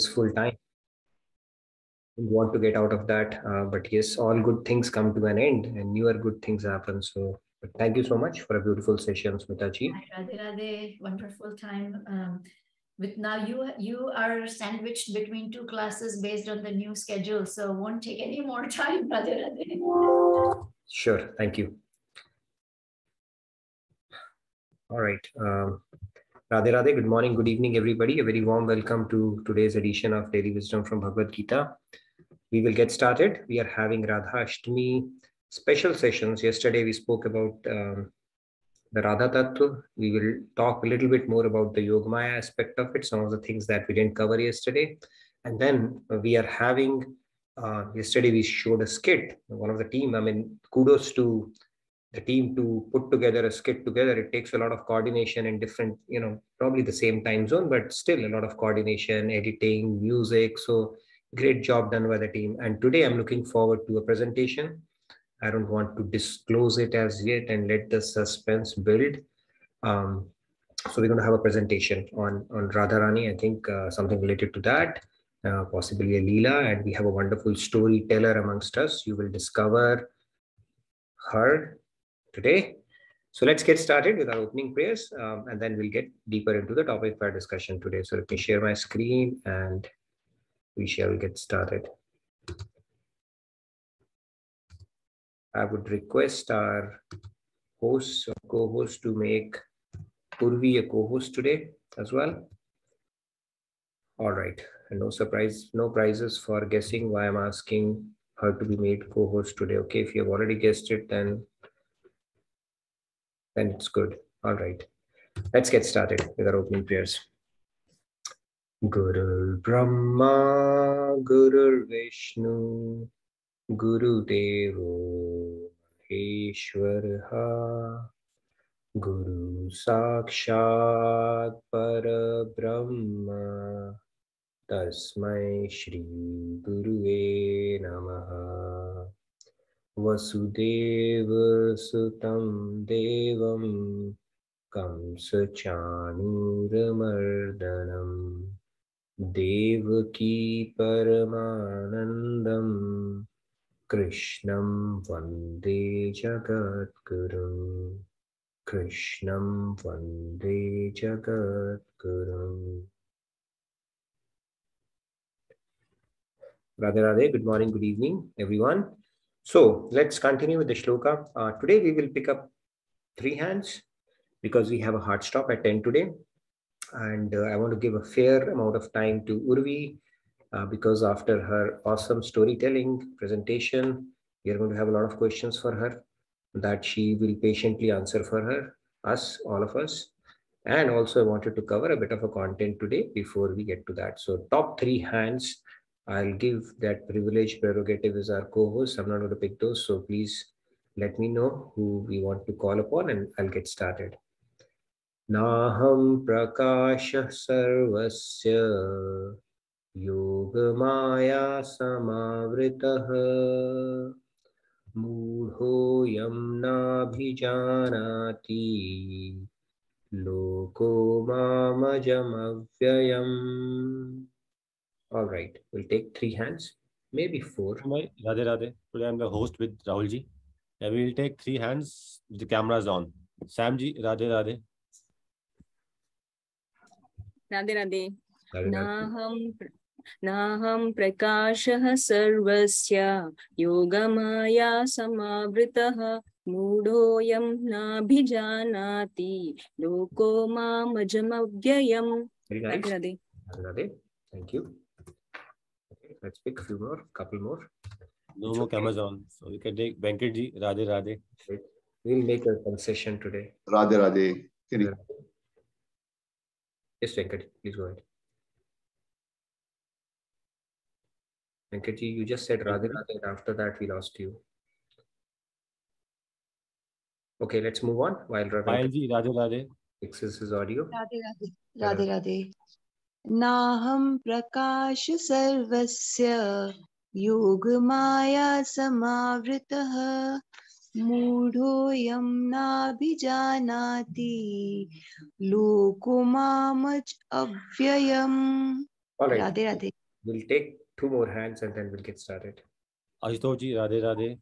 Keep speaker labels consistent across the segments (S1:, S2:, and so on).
S1: full time. Want to get out of that, but yes, all good things come to an end and newer good things happen. So but thank you so much for a beautiful session, Smitaji.
S2: Radhe Radhe, wonderful time. With now you are sandwiched between two classes based on the new schedule, so won't take any more time. Radhe Radhe.
S1: Sure, thank you. All right. Radhe Radhe, good morning, good evening, everybody. A very warm welcome to today's edition of Daily Wisdom from Bhagavad Gita. We will get started. We are having Radhashtami special sessions. Yesterday we spoke about the Radha Tattva. We will talk a little bit more about the Yogamaya aspect of it, some of the things that we didn't cover yesterday. And then we are having, yesterday we showed a skit, one of the team. I mean, kudos to the team to put together a skit together. It takes a lot of coordination in different, probably the same time zone, but still a lot of coordination, editing, music. So great job done by the team. And today I'm looking forward to a presentation. I don't want to disclose it as yet and let the suspense build. So we're going to have a presentation on Radharani. I think something related to that, possibly a Leela, and we have a wonderful storyteller amongst us. You will discover her today. So let's get started with our opening prayers, and then we'll get deeper into the topic for our discussion today. So let me share my screen and we shall get started. I would request our hosts or co-hosts to make Purvi a co-host today as well. All right, and no prizes for guessing why I'm asking her to be made co-host today. Okay, if you have already guessed it, then it's good. All right, let's get started with our opening prayers. Guru Brahma, Guru Vishnu, Guru Devo Maheshwara, Guru Sakshat Parabrahma, Tasmai Shri Guruve Namaha. Vasudeva Sutam Devam Kamsa Chanuramardanam Devaki Paramanandam Krishnam Vande Jagadgurum. Krishnam Vande Jagadgurum. Radhe Radhe, good morning, good evening, everyone. So let's continue with the shloka. Today we will pick up 3 hands because we have a hard stop at 10 today. And I want to give a fair amount of time to Urvi because after her awesome storytelling presentation, we are going to have a lot of questions for her that she will patiently answer for all of us. And also I wanted to cover a bit of a content today before we get to that. So top 3 hands, I'll give that privilege prerogative as our co-host. I'm not going to pick those. So please let me know who we want to call upon and I'll get started. Naham prakasha sarvasya yogamaya samavritah mudhoyam nabhijanati loko mamajam avyayam. All right, we'll take 3 hands, maybe 4.
S3: Radhe Radhe. Today I'm the host with Rahulji. And we'll take 3 hands with the cameras on. Samji, Radhe Radhe.
S4: Radhe Radhe. Naham prakashah sarvasya yogamaya samavritah mudhoyam nabhijanati loko mamajamavyayam.
S1: Very nice.
S4: Radhe
S1: Radhe. Thank you. Okay, let's pick a few more, couple more.
S3: No more cameras on. So we can take Venkatji, Radhe Radhe.
S1: Right. We'll make a concession today.
S5: Radhe Radhe.
S1: Yes, Venkat, please go ahead. Venkatji, you just said Radhe Radhe, and after that we lost you. Okay, let's move on while
S3: Radhe Radhe
S1: fixes his audio.
S6: Radhe Radhe. Radhe Radhe. Naham prakash sarvasya yogamaya samavritah mudhoyam nabhijanati loko mamaj avyayam.
S1: All right.
S6: Radhe Radhe.
S1: We'll take 2 more hands and then we'll get started.
S3: Ashutosh ji, Radhe Radhe.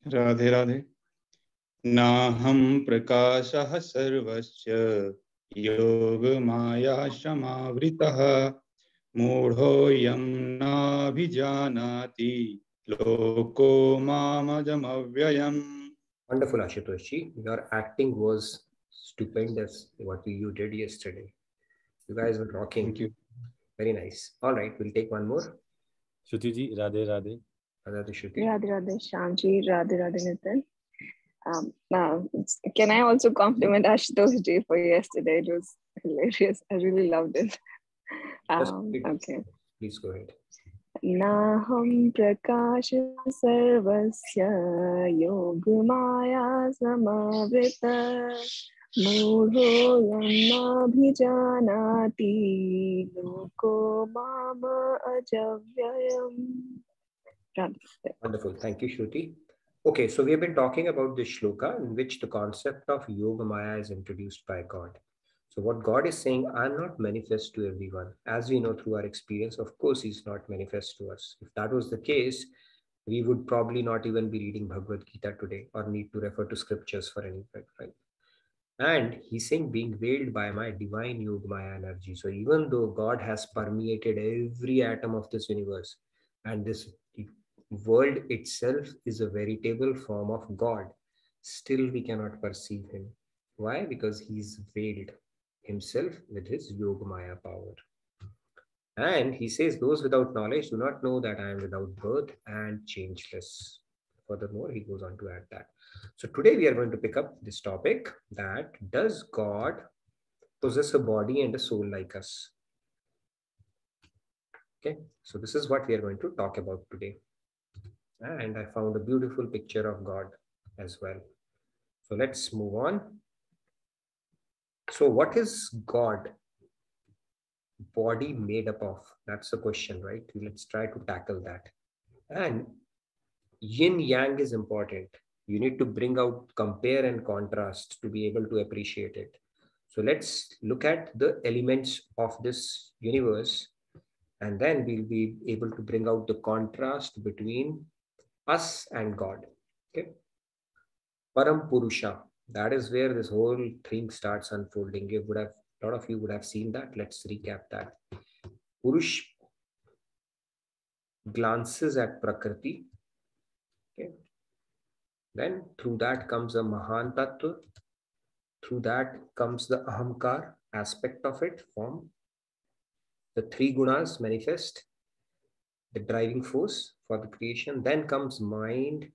S5: Radhe Radhe नाहं प्रकाशः सर्वस्य योगमाया समावृतः मूढोऽयं नाभिजानाति लोको मामजमव्ययम्.
S1: Wonderful, Ashutosh ji. Your acting was stupendous, what you did yesterday. You guys were rocking.
S5: Thank you.
S1: Very nice. All right, we'll take 1 more.
S3: Shruti ji, Radhe Radhe.
S1: Radhe Shruti.
S4: Radhe Radhe Shanji, Radhe Radhe Nitin. Can I also compliment Ashutosh ji for yesterday? It was hilarious. I really loved it. Okay.
S1: Please go ahead.
S4: Naham prakash sarvasya yogmaya samavrita mudho yamabhijanati loko mama ajavyayam.
S1: Wonderful. Thank you, Shruti. Okay, so we have been talking about this shloka in which the concept of Yoga Maya is introduced by God. So what God is saying, I'm not manifest to everyone. As we know through our experience, of course, he's not manifest to us. If that was the case, we would probably not even be reading Bhagavad Gita today or need to refer to scriptures for any fact, right? And he's saying being veiled by my divine Yoga Maya energy. So even though God has permeated every atom of this universe, and this world itself is a veritable form of God, still we cannot perceive him. Why? Because he's veiled himself with his Yoga Maya power. And he says, those without knowledge do not know that I am without birth and changeless. Furthermore, he goes on to add that. So today we are going to pick up this topic that does God possess a body and a soul like us? Okay, so this is what we are going to talk about today. And I found a beautiful picture of God as well. So let's move on. So what is God body made up of? That's the question, right? Let's try to tackle that. And yin yang is important. You need to bring out compare and contrast to be able to appreciate it. So let's look at the elements of this universe, and then we'll be able to bring out the contrast between us and God. Okay. Param Purusha. That is where this whole thing starts unfolding. A lot of you would have seen that. Let's recap that. Purush glances at Prakriti. Okay. Then through that comes a Mahan Tattva. Through that comes the Ahamkar aspect of it, form. The 3 gunas manifest, the driving force for the creation. Then comes mind.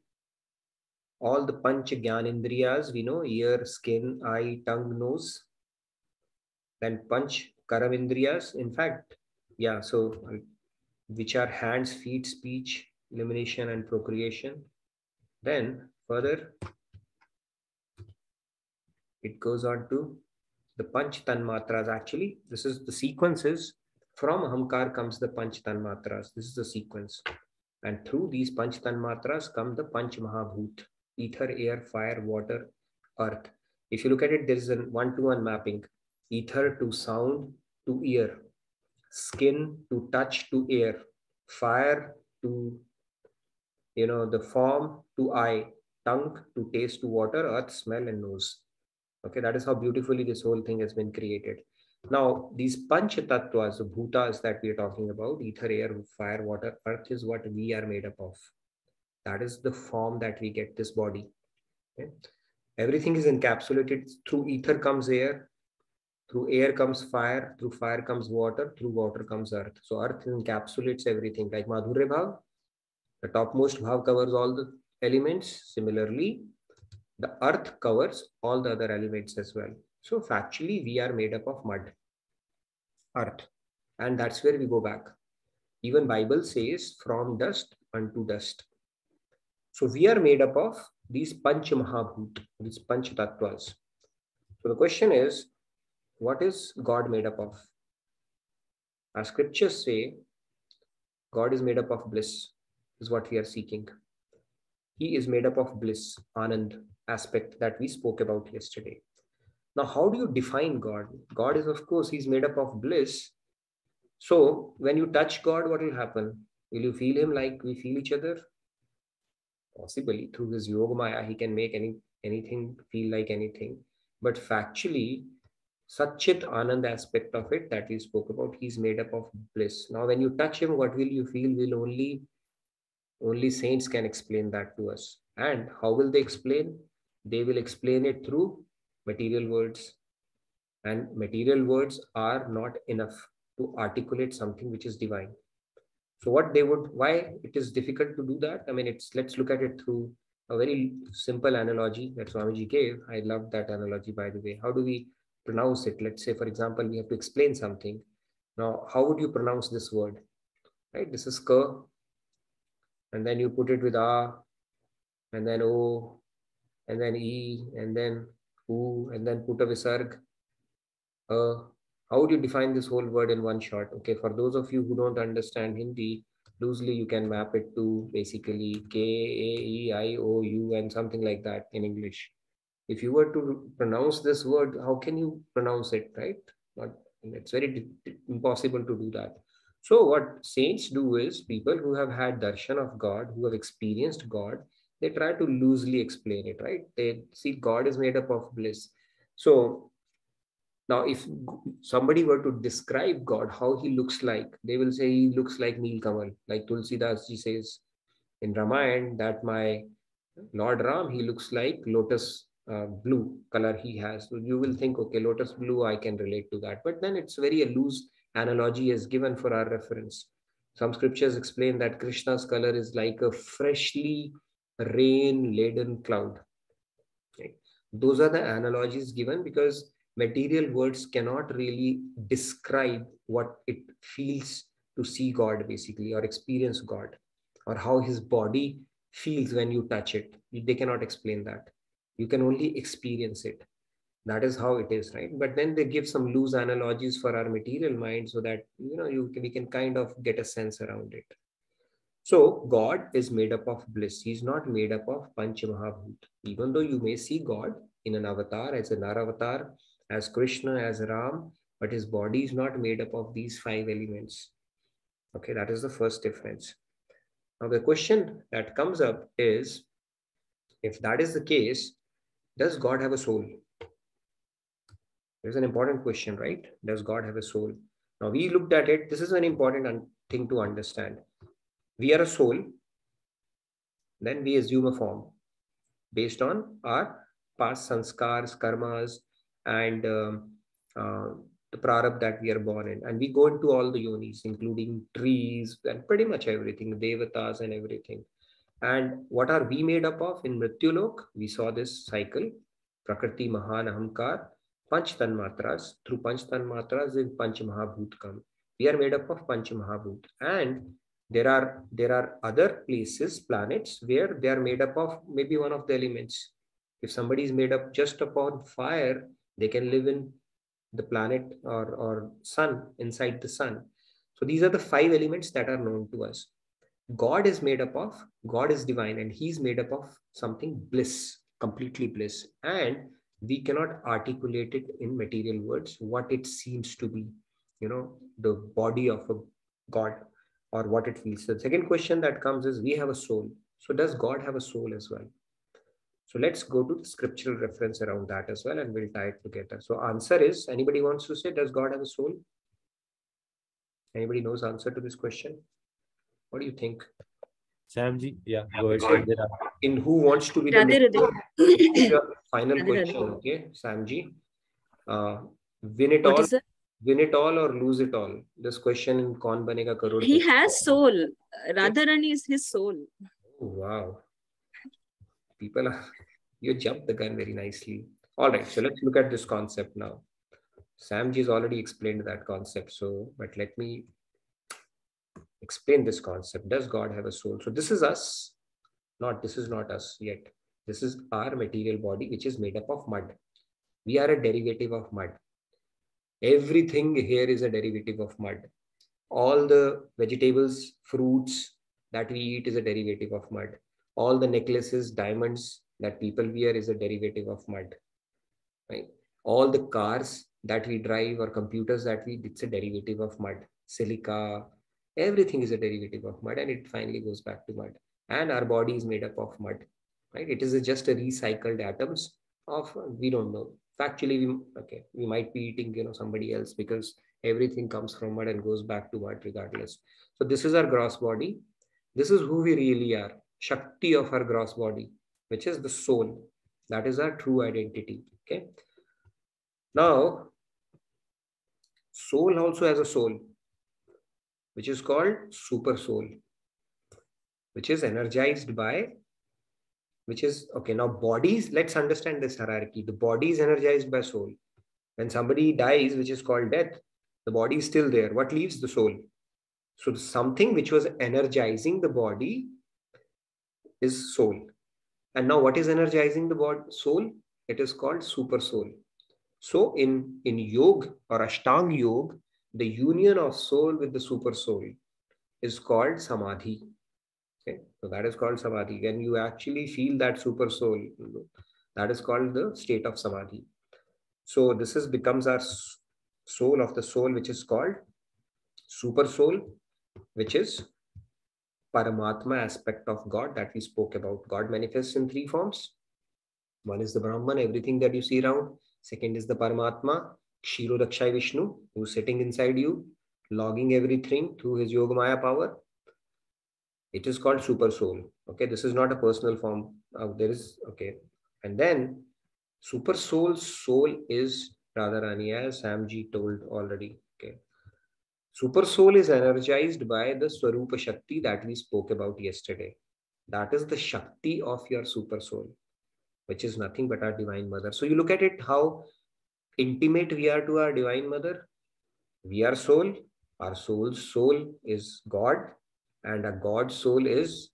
S1: All the Panch Gyanindriyas, we know, ear, skin, eye, tongue, nose. Then Panch Karamindriyas, in fact, yeah, so which are hands, feet, speech, elimination, and procreation. Then further, it goes on to the Panch Tanmatras. Actually, this is the sequences. From Ahamkar comes the Panch Tanmatras. This is the sequence. And through these Panch Tanmatras come the Panch Mahabhut. Ether, air, fire, water, earth. If you look at it, there is a 1-to-1 mapping. Ether to sound to ear, skin to touch to air, fire to, the form to eye, tongue to taste to water, earth, smell, and nose. Okay, that is how beautifully this whole thing has been created. Now, these Panch Tattvas, the bhutas that we are talking about, ether, air, fire, water, earth, is what we are made up of. That is the form that we get this body. Okay? Everything is encapsulated. Through ether comes air, through air comes fire, through fire comes water, through water comes earth. So earth encapsulates everything. Like Madhurya Bhav, the topmost bhav covers all the elements. Similarly, the earth covers all the other elements as well. So factually, we are made up of mud, earth. And that's where we go back. Even Bible says, from dust unto dust. So we are made up of these Panch Mahabhut, these Panch Tattvas. So the question is, what is God made up of? Our scriptures say, God is made up of bliss, is what we are seeking. He is made up of bliss, Anand aspect that we spoke about yesterday. Now, how do you define God? God is, of course, he's made up of bliss. So when you touch God, what will happen? Will you feel him like we feel each other? Possibly through his yoga maya, he can make anything feel like anything. But factually, Satchit Anand aspect of it that we spoke about, he's made up of bliss. Now, when you touch him, what will you feel? Will only saints can explain that to us. And how will they explain? They will explain it through material words. And material words are not enough to articulate something which is divine. So why it is difficult to do that? I mean, let's look at it through a very simple analogy that Swamiji gave. I love that analogy, by the way. How do we pronounce it? Let's say, for example, we have to explain something. Now, how would you pronounce this word? Right? This is ka, and then you put it with a, and then o, and then e, and then u, and then put a visarg. How would you define this whole word in one shot? Okay, for those of you who don't understand Hindi, loosely you can map it to basically K, A, E, I, O, U, and something like that in English. If you were to pronounce this word, how can you pronounce it, right? It's very impossible to do that. So what saints do is, people who have had darshan of God, who have experienced God, they try to loosely explain it, right? They see God is made up of bliss. So now, if somebody were to describe God, how he looks like, they will say he looks like Neel Kamal, like Tulsidas ji says in Ramayana that my Lord Ram, he looks like lotus blue color he has. So you will think, okay, lotus blue, I can relate to that. But then it's very a loose analogy is given for our reference. Some scriptures explain that Krishna's color is like a freshly rain-laden cloud. Okay. Those are the analogies given because material words cannot really describe what it feels to see God basically, or experience God, or how his body feels when you touch it. They cannot explain that. You can only experience it. That is how it is, right? But then they give some loose analogies for our material mind so that we can kind of get a sense around it. So God is made up of bliss. He's not made up of Panch Mahabhut. Even though you may see God in an avatar, as a Naravatar, as Krishna, as Ram, but his body is not made up of these 5 elements. Okay, that is the first difference. Now the question that comes up is, if that is the case, does God have a soul? There's an important question, right? Does God have a soul? Now we looked at it. This is an important thing to understand. We are a soul, then we assume a form based on our past sanskars, karmas, and the prarabdha that we are born in. And we go into all the yonis, including trees and pretty much everything, devatas and everything. And what are we made up of in Mrityulok? We saw this cycle, Prakriti, Mahan, Ahamkar, Panch Tanmatras. Through Panch Tanmatras, in Panch Mahabhut come. We are made up of Panch Mahabhut. And there are other places, planets, where they are made up of maybe one of the elements. If somebody is made up just upon fire, they can live in the planet or sun, inside the sun. So these are the 5 elements that are known to us. God is made up of, God is divine, and he's made up of something bliss, completely bliss. And we cannot articulate it in material words, what it seems to be, the body of a God, or what it feels. The second question that comes is, we have a soul. So does God have a soul as well? So let's go to the scriptural reference around that as well, and we'll tie it together. So answer is, anybody wants to say, does God have a soul? Anybody knows answer to this question? What do you think?
S3: Samji, yeah, go ahead.
S1: In who wants to be
S7: the
S1: final
S7: Radhe,
S1: question?
S7: Radhe.
S1: Okay, Samji. Win it all or lose it all? This question in Kaun Banega Karorpati.
S7: He has soul. Radharani is his soul.
S1: Oh, wow. People are, you jumped the gun very nicely. All right, so let's look at this concept now. Samji has already explained that concept. But let me explain this concept. Does God have a soul? So this is us. This is not us yet. This is our material body, which is made up of mud. We are a derivative of mud. Everything here is a derivative of mud. All the vegetables, fruits that we eat is a derivative of mud. All the necklaces, diamonds that people wear is a derivative of mud. Right? All the cars that we drive or computers that it's a derivative of mud. silica, everything is a derivative of mud, and it finally goes back to mud. And our body is made up of mud, right? It is just a recycled atoms of, we don't know. Factually, we might be eating, somebody else, because everything comes from mud and goes back to mud regardless. So this is our gross body. This is who we really are. Shakti of our gross body, which is the soul. That is our true identity. Okay. Now, soul also has a soul, which is called super soul, which is energized by, now bodies, let's understand this hierarchy. The body is energized by soul. When somebody dies, which is called death, the body is still there. What leaves? The soul. So something which was energizing the body is soul. And now what is energizing the body, soul? It is called super soul. So in yoga or Ashtanga yoga, the union of soul with the super soul is called samadhi. Okay, so that is called samadhi. When you actually feel that super soul, that is called the state of samadhi. So this becomes our soul of the soul, which is called super soul, which is Paramatma aspect of God that we spoke about. God manifests in three forms. One is the Brahman, everything that you see around. Second is the Paramatma, Kshiro Dakshay Vishnu, who's sitting inside you, logging everything through his Yogamaya power. It is called super soul. Okay, this is not a personal form. And then super soul is Radharani, as Samji told already. Okay. Super soul is energized by the Swarupa Shakti that we spoke about yesterday. That is the Shakti of your super soul, which is nothing but our Divine Mother. So you look at it, how intimate we are to our Divine Mother. We are soul. Our soul's soul is God, and a God's soul is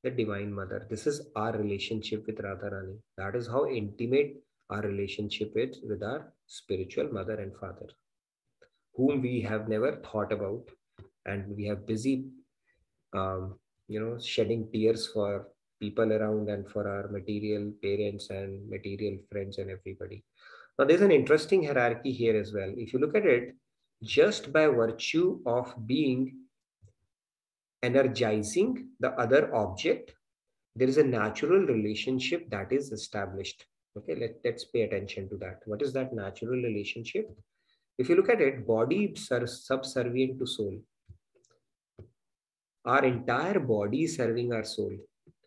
S1: the Divine Mother. This is our relationship with Radharani. That is how intimate our relationship is with our spiritual mother and father, whom we have never thought about, and we have busy, shedding tears for people around and for our material parents and material friends and everybody. Now, there's an interesting hierarchy here as well. If you look at it, just by virtue of being energizing the other object, there is a natural relationship that is established. Okay, let's pay attention to that. What is that natural relationship? If you look at it, body subservient to soul. Our entire body is serving our soul.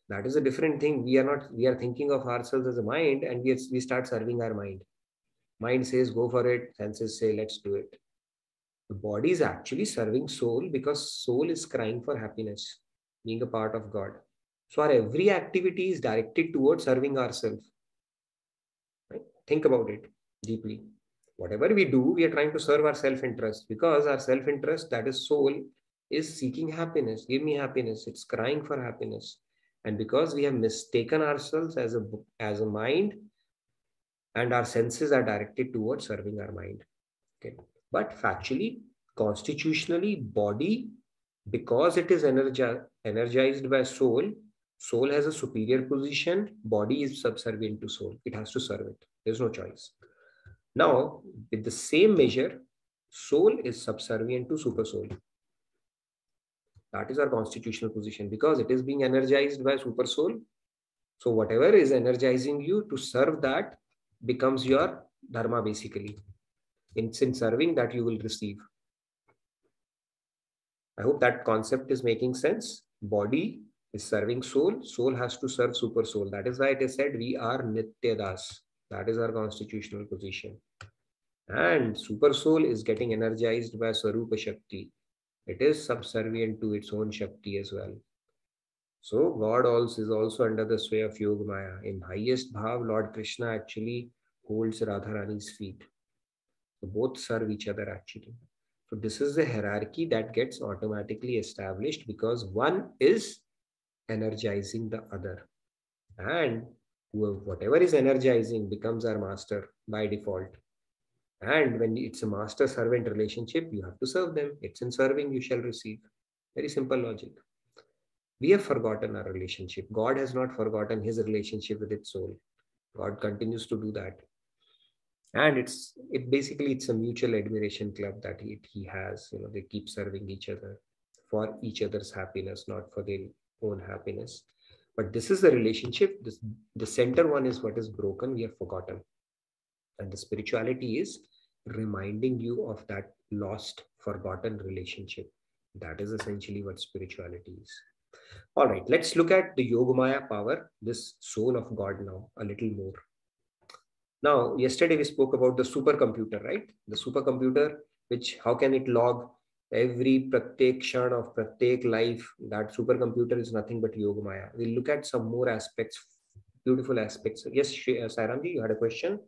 S1: That is a different thing. We are thinking of ourselves as a mind, and we start serving our mind. Mind says, go for it. Senses say, let's do it. The body is actually serving soul, because soul is crying for happiness, being a part of God. So our every activity is directed towards serving ourselves. Right? Think about it deeply. Whatever we do, we are trying to serve our self-interest, because our self-interest, that is soul, is seeking happiness. Give me happiness. It's crying for happiness. And because we have mistaken ourselves as a mind, and our senses are directed towards serving our mind. Okay. But factually, constitutionally, body, because it is energized by soul, soul has a superior position, body is subservient to soul. It has to serve it. There's no choice. Now, with the same measure, soul is subservient to super soul. That is our constitutional position, because it is being energized by super soul. So whatever is energizing you to serve, that becomes your dharma basically. In serving that, you will receive. I hope that concept is making sense. Body is serving soul. Soul has to serve super soul. That is why it is said we are Nitya Das. That is our constitutional position. And super soul is getting energized by Swarupa Shakti. It is subservient to its own Shakti as well. So God also is also under the sway of Yogamaya. In highest bhav, Lord Krishna actually holds Radharani's feet. So both serve each other actually. So this is the hierarchy that gets automatically established, because one is energizing the other. And whatever is energizing becomes our master by default. And when it's a master-servant relationship, you have to serve them. It's in serving you shall receive. Very simple logic. We have forgotten our relationship. God has not forgotten his relationship with its soul. God continues to do that. And it's a mutual admiration club that he has. They keep serving each other for each other's happiness, not for their own happiness. But this is the relationship. The center one is what is broken, we have forgotten. And the spirituality is reminding you of that lost, forgotten relationship. That is essentially what spirituality is. All right, let's look at the Yogamaya power, this soul of God now, a little more. Now, yesterday we spoke about the supercomputer, right? The supercomputer, how can it log every pratyek kshan of pratyek life? That supercomputer is nothing but Yogamaya. We'll look at some more aspects, beautiful aspects. Yes, Sairamji, you had a question?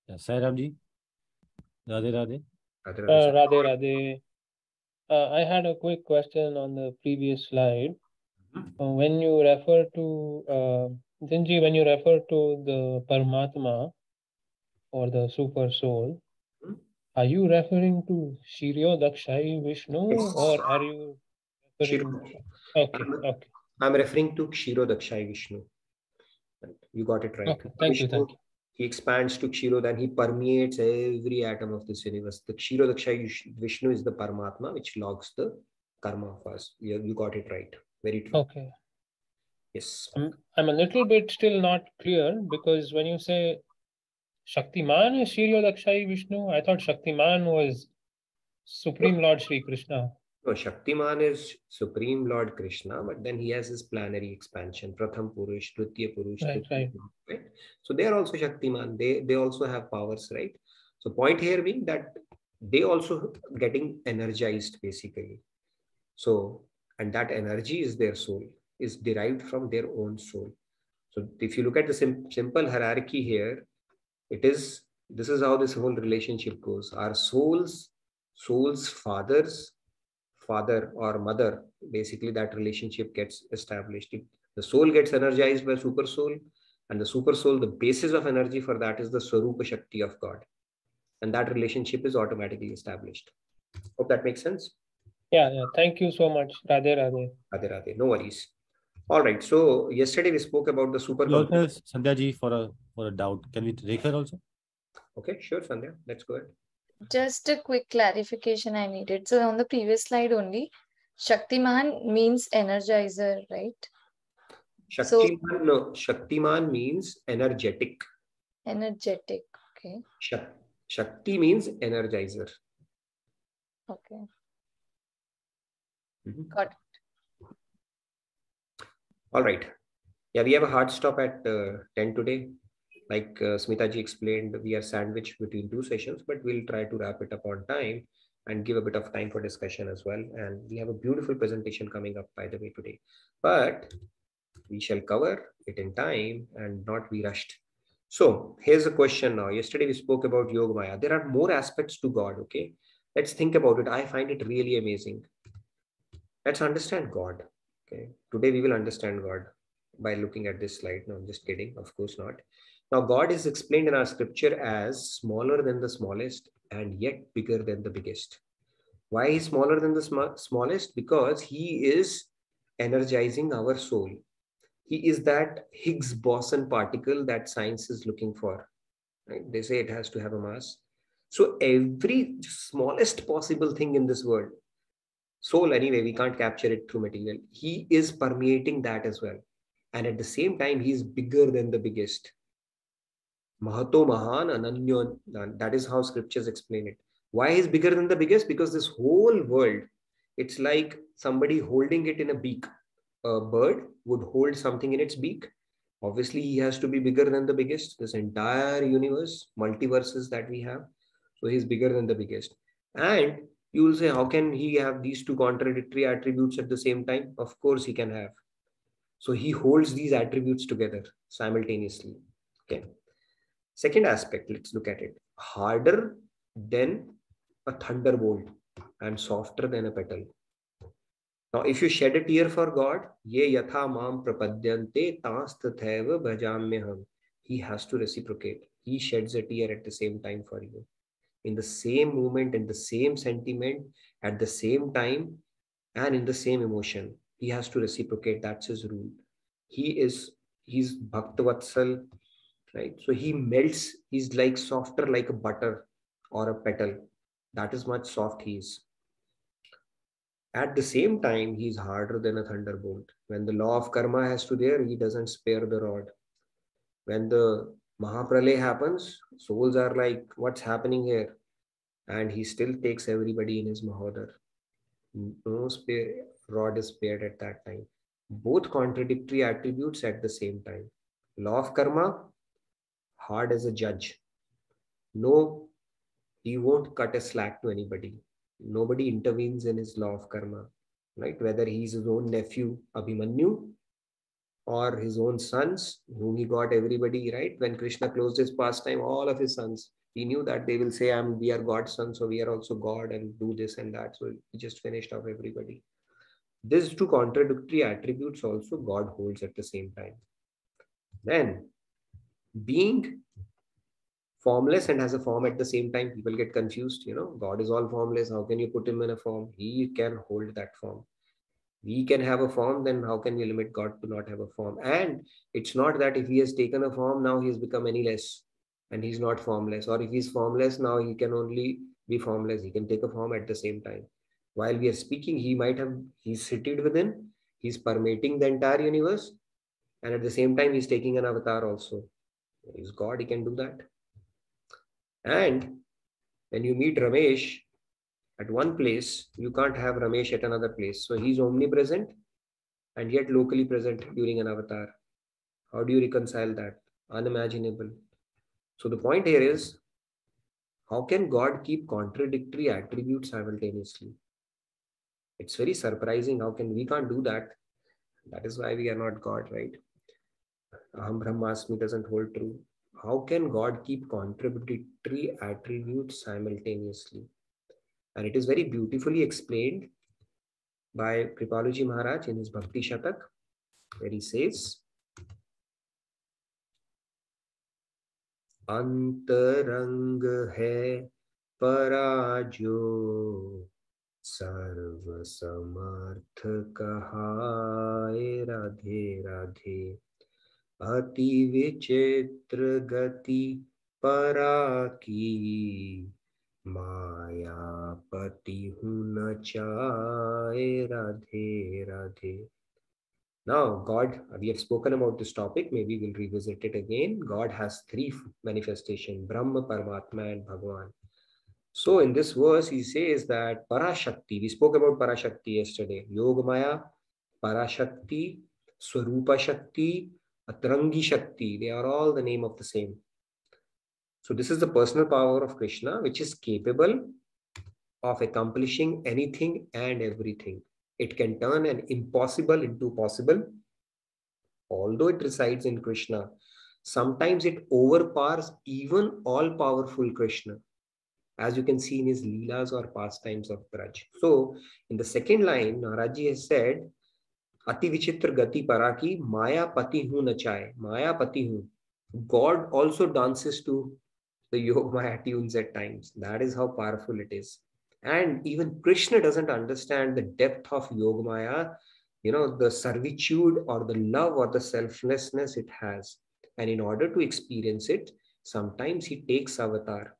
S3: Yeah, Sairamji. Radhe Radhe.
S8: Radhe Radhe. I had a quick question on the previous slide. When you refer to Jinji, when you refer to the Paramatma or the super soul, are you referring to Shiryo Dakshai Vishnu,
S1: Yes.
S8: or are you referring? Okay.
S1: I'm referring to Kshiro Dakshai Vishnu. You got it right.
S8: Okay, thank you.
S1: He expands to Kshiro, then he permeates every atom of this universe. The Kshiro Dakshai Vishnu is the Paramatma, which logs the karma of us. You got it right. Very true.
S8: Okay.
S1: Yes.
S8: I'm a little bit still not clear, because when you say Shaktiman is Shiryo Dakshai Vishnu, I thought Shaktiman was Supreme Lord Sri Krishna.
S1: No, Shaktiman is Supreme Lord Krishna, but then he has his planetary expansion, Pratham Purush, Tritiya Purush.
S8: Right.
S1: So they are also Shaktiman. They also have powers, right? So point here being that they also getting energized basically. So, and that energy is their soul, is derived from their own soul. So if you look at the simple hierarchy here, this is how this whole relationship goes. Our soul's father or mother, basically that relationship gets established. The soul gets energized by super soul, and the super soul, the basis of energy for that is the Swarupa Shakti of God, and that relationship is automatically established. Hope that makes sense.
S8: Yeah. Thank you so much. Radhe Radhe.
S1: Radhe Radhe. No worries. All right. So yesterday we spoke about the supercomputer.
S3: Sandhya ji, for a doubt, can we take her also?
S1: Okay, sure, Sandhya. Let's go ahead.
S9: Just a quick clarification I needed. So on the previous slide only, Shaktiman means energizer, right?
S1: Shaktiman means energetic.
S9: Energetic, okay.
S1: Shakti means energizer.
S9: Okay. Got it.
S1: All right. Yeah, we have a hard stop at 10 today. Like Smita ji explained, we are sandwiched between two sessions, but we'll try to wrap it up on time and give a bit of time for discussion as well. And we have a beautiful presentation coming up, by the way, today. But we shall cover it in time and not be rushed. So here's a question now. Yesterday we spoke about Yogamaya. There are more aspects to God, okay? Let's think about it. I find it really amazing. Let's understand God. Okay. Today we will understand God by looking at this slide. No, I'm just kidding. Of course not. Now, God is explained in our scripture as smaller than the smallest and yet bigger than the biggest. Why is smaller than the smallest? Because he is energizing our soul. He is that Higgs boson particle that science is looking for. Right? They say it has to have a mass. So every smallest possible thing in this world, soul anyway, we can't capture it through material. He is permeating that as well. And at the same time, he is bigger than the biggest. Mahato Mahan Ananyo. That is how scriptures explain it. Why is bigger than the biggest? Because this whole world, it's like somebody holding it in a beak. A bird would hold something in its beak. Obviously, he has to be bigger than the biggest. This entire universe, multiverses that we have. So he's bigger than the biggest. And you will say, how can he have these two contradictory attributes at the same time? Of course, he can have. So he holds these attributes together simultaneously. Okay. Second aspect, let's look at it. Harder than a thunderbolt and softer than a petal. Now, if you shed a tear for God, ye yatha mam prapadyante tastathaeva bhajamyaham. He has to reciprocate. He sheds a tear at the same time for you. In the same moment, in the same sentiment, at the same time, and in the same emotion. He has to reciprocate. That's his rule. He's Bhaktavatsal. right? So he melts, he's like softer like a butter or a petal. That is much soft he is. At the same time, he's harder than a thunderbolt. When the law of karma has to there, he doesn't spare the rod. When the Mahapralay happens, souls are like, what's happening here? And he still takes everybody in his Mahodar. No spare rod is spared at that time. Both contradictory attributes at the same time. Law of karma, hard as a judge. No, he won't cut a slack to anybody. Nobody intervenes in his law of karma, right? Whether he's his own nephew, Abhimanyu, or his own sons, whom he got everybody, right? When Krishna closed his pastime, all of his sons, he knew that they will say, we are God's son, so we are also God and do this and that. So he just finished off everybody. These two contradictory attributes also God holds at the same time. Then, being formless and has a form at the same time, people get confused. God is all formless. How can you put him in a form? He can hold that form. We can have a form, then how can we limit God to not have a form? And it's not that if he has taken a form, now he has become any less and he's not formless. Or if he's formless, now he can only be formless. He can take a form at the same time. While we are speaking, he's seated within, he's permeating the entire universe. And at the same time, he's taking an avatar also. He's God, he can do that. And when you meet Ramesh at one place, you can't have Ramesh at another place. So he's omnipresent and yet locally present during an avatar. How do you reconcile that? Unimaginable. So the point here is, how can God keep contradictory attributes simultaneously? It's very surprising. We can't do that? That is why we are not God, right? Aham Brahmasmi doesn't hold true. How can God keep contradictory attributes simultaneously? And it is very beautifully explained by Kripaluji Maharaj in his Bhakti Shatak, where he says, अंतरंग है पराजो सर्व समर्थ कहाए राधे राधे अति विचित्र गति परा की मायापति हूँ न चाहे Radhe Radhe. Now, God, we have spoken about this topic. Maybe we'll revisit it again. God has three manifestations, Brahma, Paramatma, and Bhagavan. So in this verse, he says that Parashakti, we spoke about Parashakti yesterday, Yogamaya, Parashakti, Swarupa Shakti, Atrangi Shakti, they are all the name of the same. So this is the personal power of Krishna, which is capable of accomplishing anything and everything. It can turn an impossible into possible. Although it resides in Krishna, sometimes it overpowers even all-powerful Krishna, as you can see in his Leelas or pastimes of Braj. So, in the second line, Naraji has said, Ati Vichitra Gati Paraki, Maya Pati Hu Nachai, Maya Pati Hu. God also dances to the Yogamaya tunes at times. That is how powerful it is. And even Krishna doesn't understand the depth of Yogamaya, the servitude or the love or the selflessness it has. And in order to experience it, sometimes he takes avatar,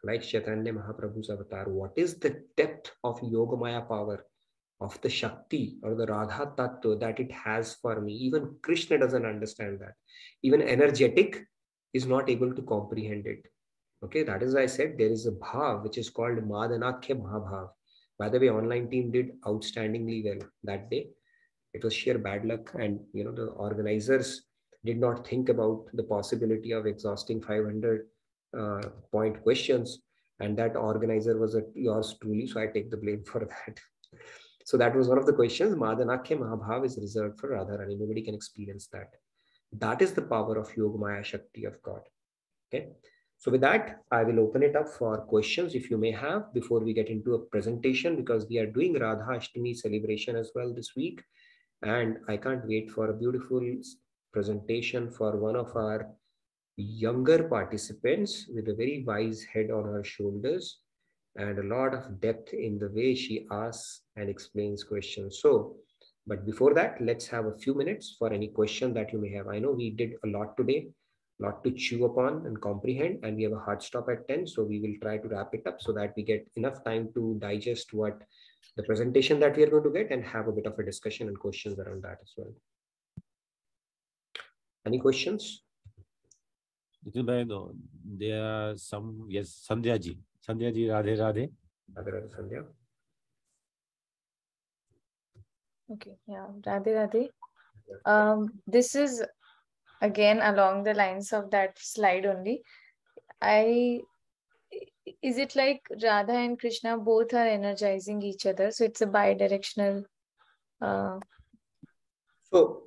S1: like Chaitanya Mahaprabhu's avatar. What is the depth of Yogamaya power, of the Shakti or the Radha Tattva that it has for me? Even Krishna doesn't understand that. Even energetic is not able to comprehend it. Okay, that is why I said there is a bhav which is called Madanakhya Mahabhav. By the way, online team did outstandingly well that day. It was sheer bad luck, and the organizers did not think about the possibility of exhausting 500 point questions, and that organizer was yours truly. So I take the blame for that. So that was one of the questions. Madanakhya Mahabhav is reserved for Radharani. Nobody can experience that. That is the power of Yogamaya Shakti of God. Okay. So with that, I will open it up for questions if you may have before we get into a presentation, because we are doing Radhashtami celebration as well this week. And I can't wait for a beautiful presentation for one of our younger participants with a very wise head on her shoulders and a lot of depth in the way she asks and explains questions. So, but before that, let's have a few minutes for any question that you may have. I know we did a lot today. lot to chew upon and comprehend, and we have a hard stop at 10. So we will try to wrap it up so that we get enough time to digest what the presentation that we are going to get and have a bit of a discussion and questions around that as well. Any questions?
S3: No, there are some, yes, Sandhya ji. Sandhya ji, Radhe Radhe.
S1: Radhe Radhe, Sandhya.
S9: Okay, yeah, Radhe Radhe. This is again along the lines of that slide only. Is it like Radha and Krishna both are energizing each other? So it's a bi-directional.
S1: So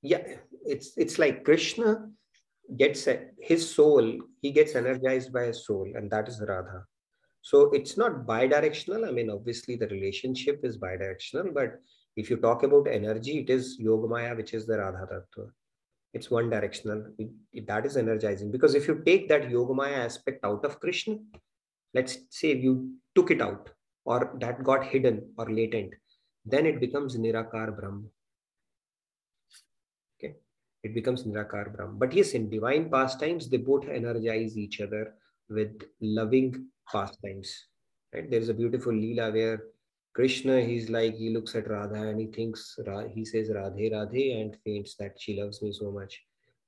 S1: yeah, it's like Krishna gets his soul, he gets energized by his soul, and that is Radha. So it's not bi-directional. I mean, obviously the relationship is bi-directional, but if you talk about energy, it is Yogamaya, which is the Radha Tattva. It's one directional. That is energizing, because if you take that Yogamaya aspect out of Krishna, let's say you took it out, or that got hidden or latent, then it becomes Nirakar Brahma. Okay, it becomes Nirakar Brahma. But yes, in divine pastimes, they both energize each other with loving pastimes. Right? There is a beautiful Leela where Krishna, he looks at Radha and he says Radhe Radhe and faints that she loves me so much.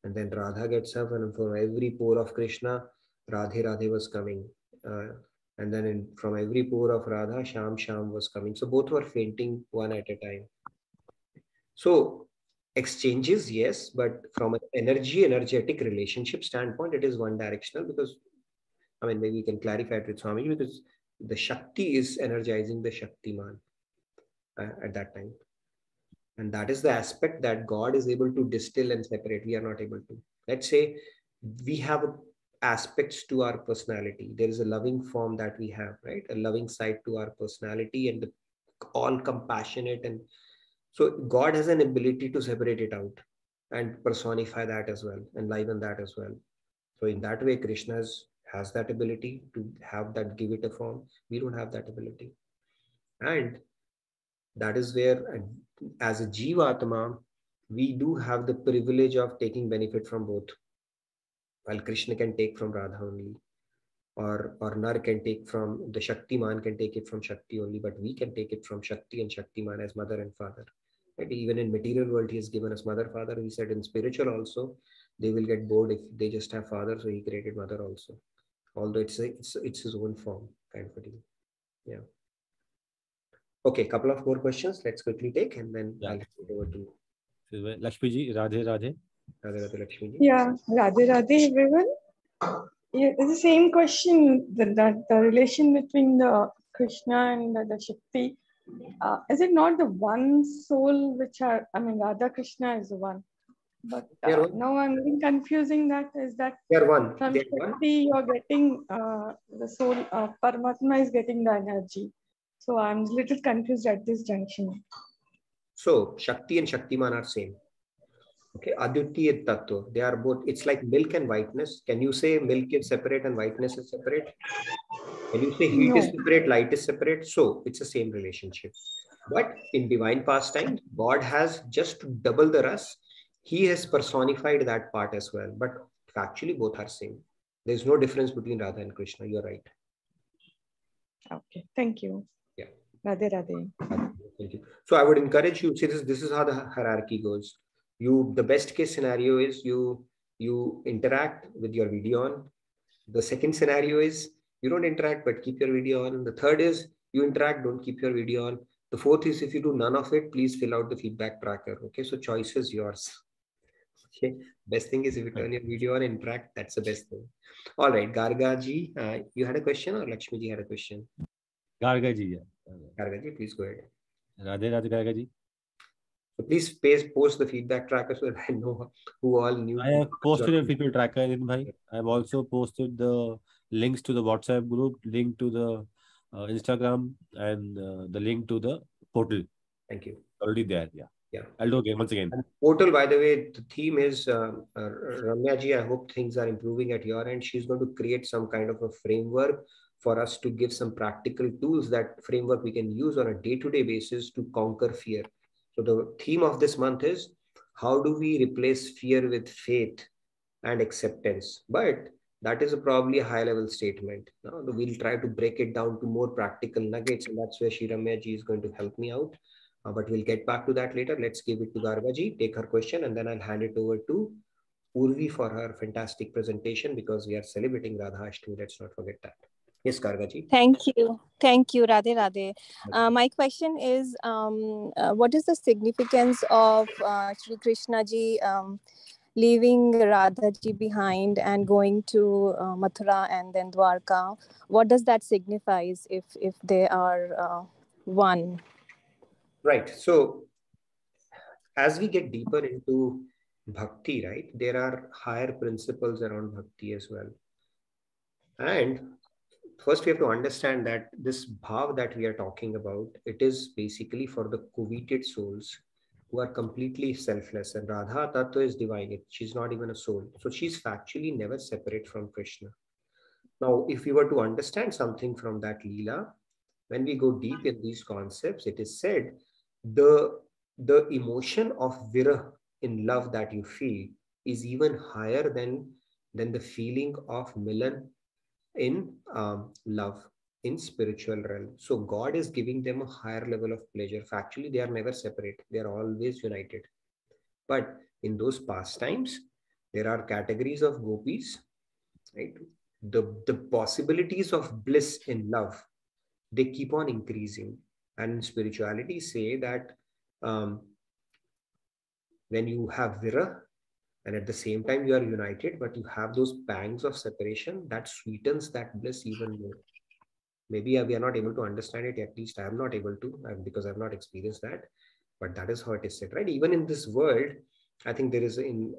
S1: And then Radha gets up, and from every pore of Krishna, Radhe Radhe was coming. And then from every pore of Radha, Sham Sham was coming. So both were fainting one at a time. So exchanges, yes, but from an energetic relationship standpoint, it is one directional, because, I mean, maybe we can clarify it with Swami, because the Shakti is energizing the Shaktiman at that time. And that is the aspect that God is able to distill and separate. We are not able to. Let's say we have aspects to our personality. There is a loving form that we have, right? A loving side to our personality, and all compassionate. And so God has an ability to separate it out and personify that as well, and liven that as well. So in that way, Krishna has that ability to have that, give it a form. We don't have that ability. And that is where, as a Jivatma, we do have the privilege of taking benefit from both. While Krishna can take from Radha only, or Nar can take from, the Shaktiman can take it from Shakti only, but we can take it from Shakti and Shaktiman as mother and father. Right? Even in material world, he has given us mother, father. He said in spiritual also, they will get bored if they just have father, so he created mother also. Although it's his own form, kind of a deal. Yeah. Okay, couple of more questions. Let's quickly take, and then I'll hand it over to
S3: Lakshmi ji, Radhe Radhe.
S1: Radhe Radhe, Lakshmi ji.
S10: Yeah, Radhe Radhe, everyone. Yeah, it's the same question. The relation between the Krishna and the Shakti. Is it not the one soul which are? I mean, Radha Krishna is the one. But now I'm getting confusing that. Is that
S1: one.
S10: From Shakti you're getting the soul, Paramatma is getting the energy. So I'm a little confused at this junction.
S1: So Shakti and Shaktiman are same. Okay, Advitiya Tattva. They are both, it's like milk and whiteness. Can you say milk is separate and whiteness is separate? Can you say heat is separate, light is separate? So it's the same relationship. But in divine pastime, God has just to double the ras. He has personified that part as well. But factually, both are same. There's no difference between Radha and Krishna. You're right.
S10: Okay, thank you.
S1: Yeah.
S10: Radhe Radhe.
S1: Thank you. So I would encourage you, see, this is how the hierarchy goes. The best case scenario is you interact with your video on. The second scenario is you don't interact but keep your video on. And the third is you interact, don't keep your video on. The fourth is if you do none of it, please fill out the feedback tracker. Okay, so choice is yours. Okay, best thing is if you turn your video on, interact. That's the best thing. All right, Garga ji, you had a question, or Lakshmi ji had a question?
S3: Garga ji, yeah.
S1: Garga ji, please go ahead.
S3: Radhe Radhe, Garga ji.
S1: So please post the feedback tracker so that I know who all knew.
S3: I have posted a feedback tracker, I have also posted the links to the WhatsApp group, link to the Instagram, and the link to the portal.
S1: Thank you.
S3: Already there, yeah.
S1: Yeah.
S3: I'll do again, once again.
S1: And portal, by the way, the theme is Ramya ji, I hope things are improving at your end. She's going to create some kind of a framework for us to give some practical tools. That framework we can use on a day-to-day basis to conquer fear. So the theme of this month is, how do we replace fear with faith and acceptance. But that is probably a high-level statement. Now, we'll try to break it down to more practical nuggets, and that's where Shiramya ji is going to help me out. But we'll get back to that later. Let's give it to Garga ji, take her question, and then I'll hand it over to Urvi for her fantastic presentation, because we are celebrating Radhashtami. Let's not forget that. Yes, Garga ji.
S11: Thank you. Thank you, Radhe Radhe. My question is, what is the significance of Shri Krishna ji leaving Radha ji behind and going to Mathura and then Dwarka? What does that signify if they are one?
S1: Right. So as we get deeper into bhakti, right, there are higher principles around bhakti as well. And first we have to understand that this bhav that we are talking about, it is basically for the coveted souls who are completely selfless. And Radha Tattva is divine. She's not even a soul. So she's factually never separate from Krishna. Now, if we were to understand something from that Leela, when we go deep in these concepts, it is said the emotion of virah in love that you feel is even higher than the feeling of milan in love in spiritual realm. So God is giving them a higher level of pleasure. Factually, they are never separate. They are always united. But in those pastimes, there are categories of gopis, right? The possibilities of bliss in love, they keep on increasing. And in spirituality say that when you have virah and at the same time you are united, but you have those pangs of separation, that sweetens that bliss even more. Maybe we are not able to understand it, at least I am not able to, because I have not experienced that, but that is how it is said, right? Even in this world, I think there is in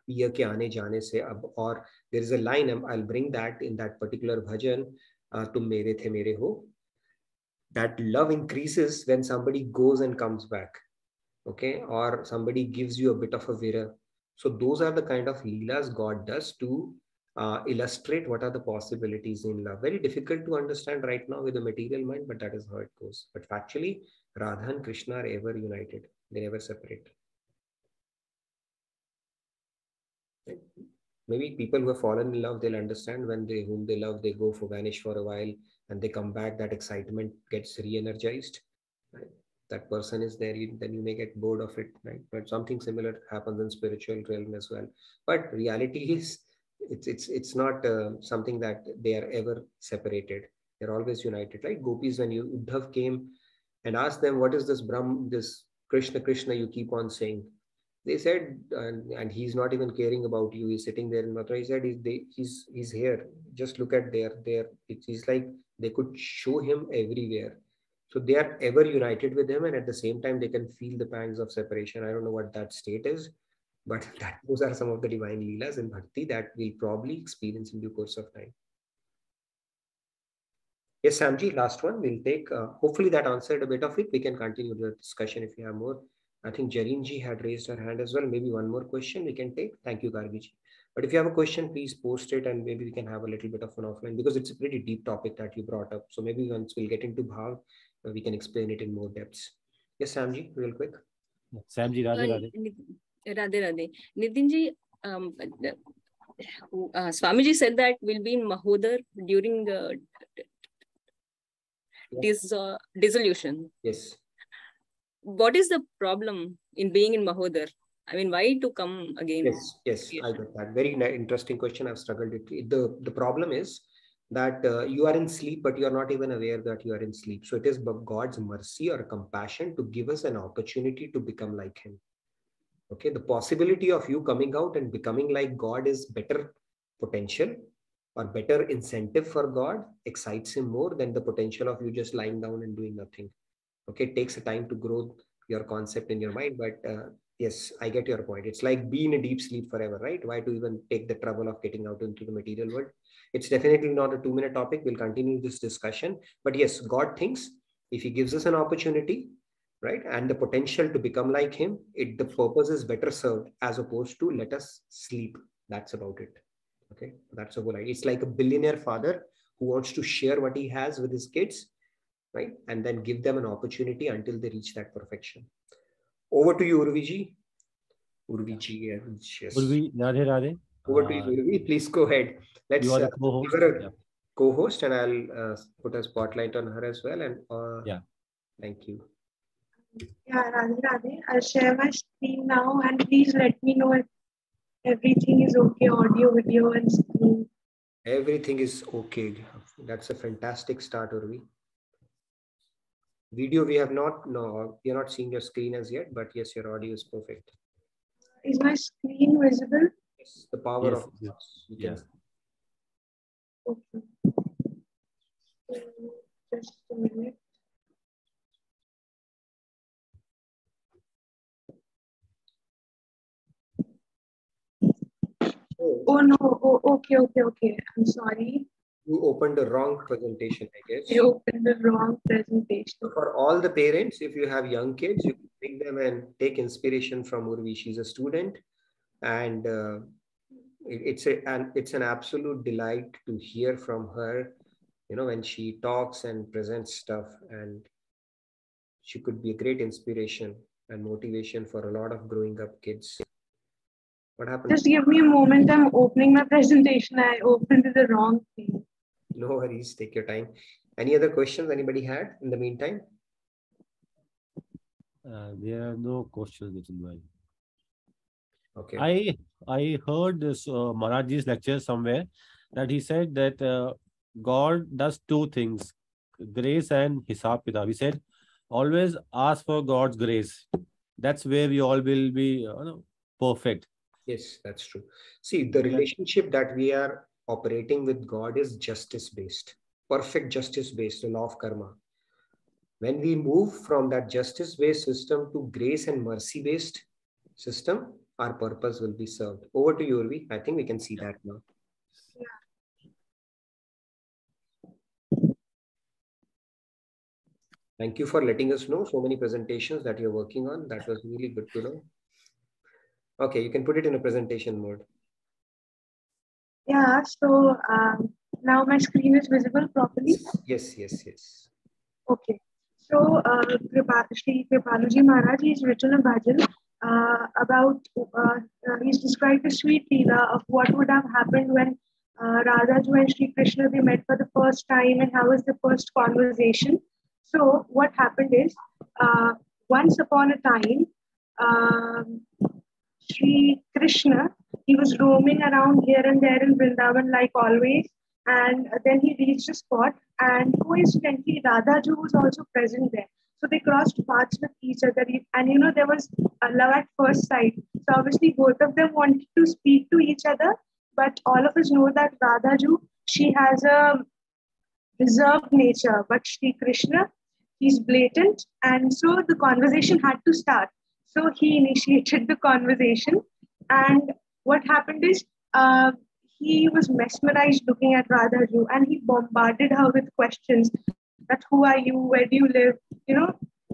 S1: Piya ke aane jaane se ab, or there is a line, I'll bring that in that particular bhajan, tum mere the mere ho, that love increases when somebody goes and comes back, okay, or somebody gives you a bit of a virah. So those are the kind of leelas God does to illustrate what are the possibilities in love. Very difficult to understand right now with the material mind, but that is how it goes. But factually, Radha and Krishna are ever united. They never separate. Right? Maybe people who have fallen in love, they'll understand when whom they love, they go for vanish for a while and they come back, that excitement gets re-energized. Right? That person is there, then you may get bored of it, right? But something similar happens in spiritual realm as well. But reality is, it's not something that they are ever separated. They're always united, right? Gopis, when Uddhav came and asked them, what is this this Krishna, Krishna you keep on saying? They said, and he's not even caring about you. He's sitting there in Mathura. He said, he's here. Just look at there. It's like they could show him everywhere. So they are ever united with him, and at the same time, they can feel the pangs of separation. I don't know what that state is, but those are some of the divine leelas in bhakti that we'll probably experience in due course of time. Yes, Samji, last one. We'll take, hopefully that answered a bit of it. We can continue the discussion if you have more. I think Jareen ji had raised her hand as well. Maybe one more question we can take. Thank you, Gargi ji. But if you have a question, please post it and maybe we can have a little bit of an offline, because it's a pretty deep topic that you brought up. So maybe once we'll get into bhav, we can explain it in more depths. Yes, Samji, real quick.
S3: Samji, Radhe Radhe.
S7: Radhe Radhe. Nitinji, Swamiji said that we'll be in Mahodar during the dissolution.
S1: Yes.
S7: What is the problem in being in Mahodar? I mean, why to come again?
S1: Yes, I get that. Very interesting question. I've struggled with it. The problem is that you are in sleep, but you are not even aware that you are in sleep. So it is God's mercy or compassion to give us an opportunity to become like him. Okay, the possibility of you coming out and becoming like God is better potential or better incentive for God, excites him more than the potential of you just lying down and doing nothing. Okay, it takes a time to grow your concept in your mind, but yes, I get your point. It's like being in a deep sleep forever, right? Why to even take the trouble of getting out into the material world? It's definitely not a 2-minute topic. We'll continue this discussion. But yes, God thinks if he gives us an opportunity, right, and the potential to become like him, the purpose is better served as opposed to let us sleep. That's about it. Okay, that's a whole idea. It's like a billionaire father who wants to share what he has with his kids, right? And then give them an opportunity until they reach that perfection. Over to you, Urviji. Urvi ji. Yes.
S3: Urvi, Radhe Radhe.
S1: Over to you, Urvi. Please go ahead. Let's
S3: You are the
S1: give
S3: co-host.
S1: her a
S3: Yeah.
S1: co-host, and I'll put a spotlight on her as well. And
S3: Yeah.
S1: Thank you.
S10: Yeah, Radhe Radhe. I'll share my screen now, and please let me know if everything is okay, audio, video, and screen.
S1: Everything is okay. That's a fantastic start, Urvi. Video, we are not seeing your screen as yet, but yes, your audio is perfect.
S10: Is my screen visible?
S1: Yes, the power
S3: Yes,
S1: of
S3: yes.
S1: you
S3: Yeah.
S1: can.
S10: Okay. Just a minute. Oh no. Oh, okay. I'm sorry.
S1: You opened the wrong presentation, I guess.
S10: You opened the wrong presentation.
S1: So for all the parents, if you have young kids, you can bring them and take inspiration from Urvi. She's a student, and it's an absolute delight to hear from her. You know, when she talks and presents stuff, and she could be a great inspiration and motivation for a lot of growing up kids. What happened?
S10: Just give me a moment. I'm opening my presentation. I opened the wrong thing.
S1: No worries. Take your time. Any other questions anybody had in the meantime?
S3: There are no questions, Nitin bhai.
S1: Okay.
S3: I heard this Maharajji's lecture somewhere that he said that God does two things, grace and hisab kitab. He said, always ask for God's grace. That's where we all will be perfect.
S1: Yes, that's true. See, the relationship that we are operating with God is justice-based, perfect justice-based, the law of karma. When we move from that justice-based system to grace and mercy-based system, our purpose will be served. Over to you, Urvi. I think we can see that now. Thank you for letting us know so many presentations that you're working on. That was really good to know. Okay, you can put it in a presentation mode.
S10: Yeah, so now my screen is visible properly?
S1: Yes.
S10: Okay. So Shri Kripaluji Maharaj, he's written a bhajan about, he's described the sweet leela of what would have happened when Radhaju and Shri Krishna, they met for the first time, and how was the first conversation. So what happened is, once upon a time, Shri Krishna, he was roaming around here and there in Vrindavan like always, and then he reached a spot, and coincidentally Radhaju was also present there. So they crossed paths with each other, and there was a love at first sight. So obviously both of them wanted to speak to each other, but all of us know that Radhaju, she has a reserved nature, but Shri Krishna, he's blatant, and so the conversation had to start. So he initiated the conversation, and what happened is he was mesmerized looking at Radhaju, and he bombarded her with questions that who are you, where do you live,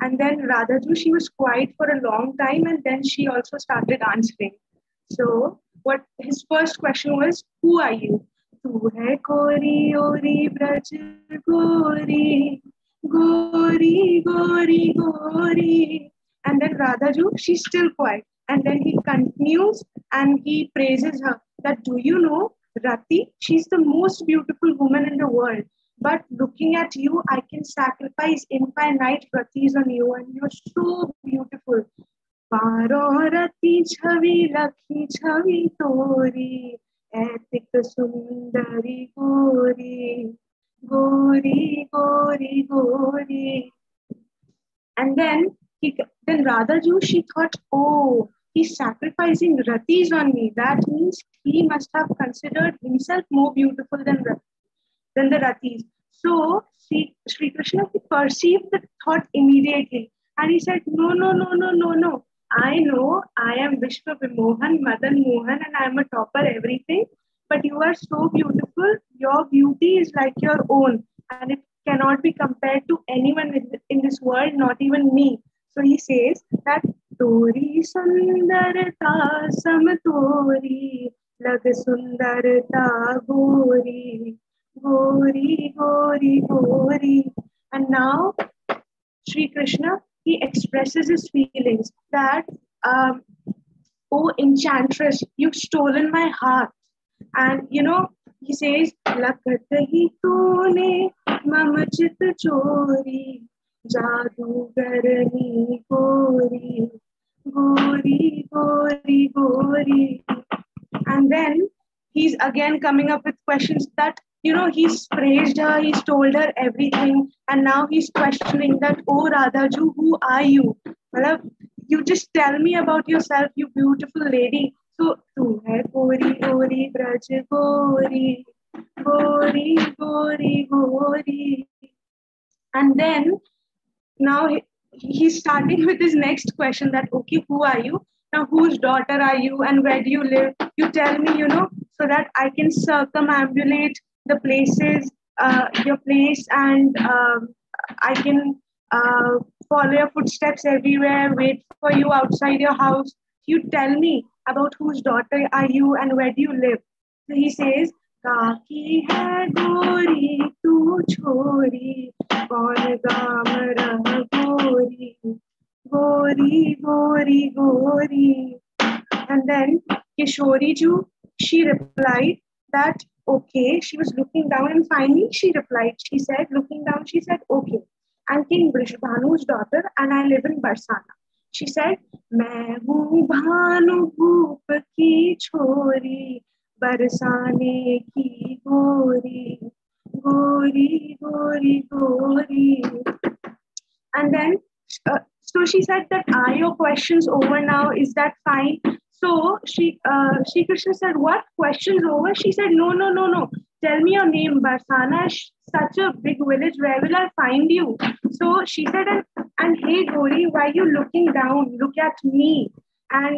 S10: and then Radhaju, she was quiet for a long time, and then she also started answering. So what his first question was, who are you? Tu hai kori ori braj gori, gori gori gori. And then Radhaju, she's still quiet. And then he continues and he praises her that, do you know, Rati, she's the most beautiful woman in the world. But looking at you, I can sacrifice infinite Ratis on you, and you're so beautiful. Paro Rati chhavi lakhi chhavi tori, etik sundari gori, gori gori gori. And then Radhaju, she thought, oh, he's sacrificing Ratis on me. That means he must have considered himself more beautiful than the Ratis. So Sri Krishna, he perceived the thought immediately. And he said, no. I know I am Vishwa Vimohan, Madan Mohan, and I am a topper, everything. But you are so beautiful. Your beauty is like your own. And it cannot be compared to anyone in this world, not even me. So he says that Tori Sundarata Samatori Lag Sundarata Gori Gori Gori Gori. And now Sri Krishna, he expresses his feelings that, "Oh, enchantress, you've stolen my heart." And he says, "Lakat hi tune mama chit chori, jadugarni gori, gori, gori, gori." And then he's again coming up with questions that, he's praised her, he's told her everything, and now he's questioning that, "Oh, Radhaju, who are you? Well, you just tell me about yourself, you beautiful lady." So, "Tu hai gori, gori, braj gori, gori, gori, gori." And then now he's starting with his next question that, "Okay, who are you? Now, whose daughter are you and where do you live? You tell me, so that I can circumambulate the places, your place, and I can follow your footsteps everywhere, wait for you outside your house. You tell me about whose daughter are you and where do you live?" So he says, "Kaki hai gori tu chori, kaun gaam rah gori, gori, gori, gori." And then Kishori Ju, she replied that, "Okay." She was looking down and finally she replied. She said, looking down, she said, "Okay, I'm King Bhanu's daughter and I live in Barsana." She said, "Main hu Bhanu Bhoop ki chori, Barsane ki gori, gori, gori, gori." And then, so she said that, "Are your questions over now? Is that fine?" So Shri Krishna said, "What, questions over?" She said, "No, no, no, no. Tell me your name. Barsana is such a big village. Where will I find you?" So she said, and "Hey Gauri, why are you looking down? Look at me. And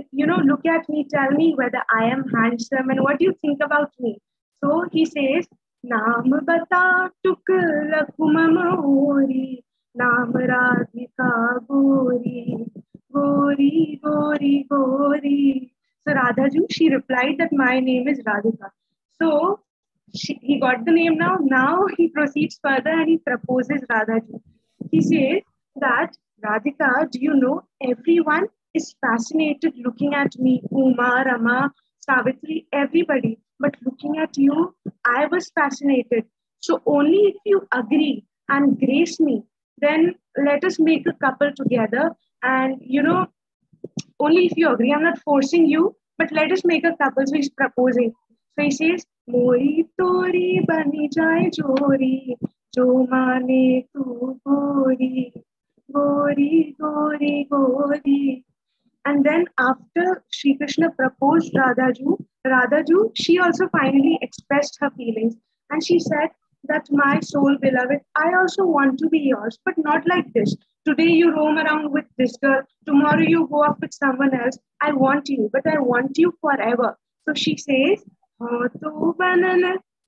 S10: look at me. Tell me whether I am handsome and what do you think about me?" So he says, "Naam bata tuk lakhumam ori, Naam Radhika Gori, Gori, Gori, Gori." So Radhaju, she replied that, "My name is Radhika." So he got the name now. Now he proceeds further and he proposes Radhaju. He says that, "Radhika, do you know, everyone is fascinated looking at me, Uma, Rama, Savitri, everybody. But looking at you, I was fascinated. So only if you agree and grace me, then let us make a couple together. And only if you agree, I'm not forcing you, but let us make a couple." So he's proposing. So he says, "Mori tori bani jai jori, jo mane tu gori, gori, gori, gori." And then after Sri Krishna proposed Radhaju, she also finally expressed her feelings. And she said that, "My soul beloved, I also want to be yours, but not like this. Today you roam around with this girl, tomorrow you go off with someone else. I want you, but I want you forever." So she says, "Ho tu banan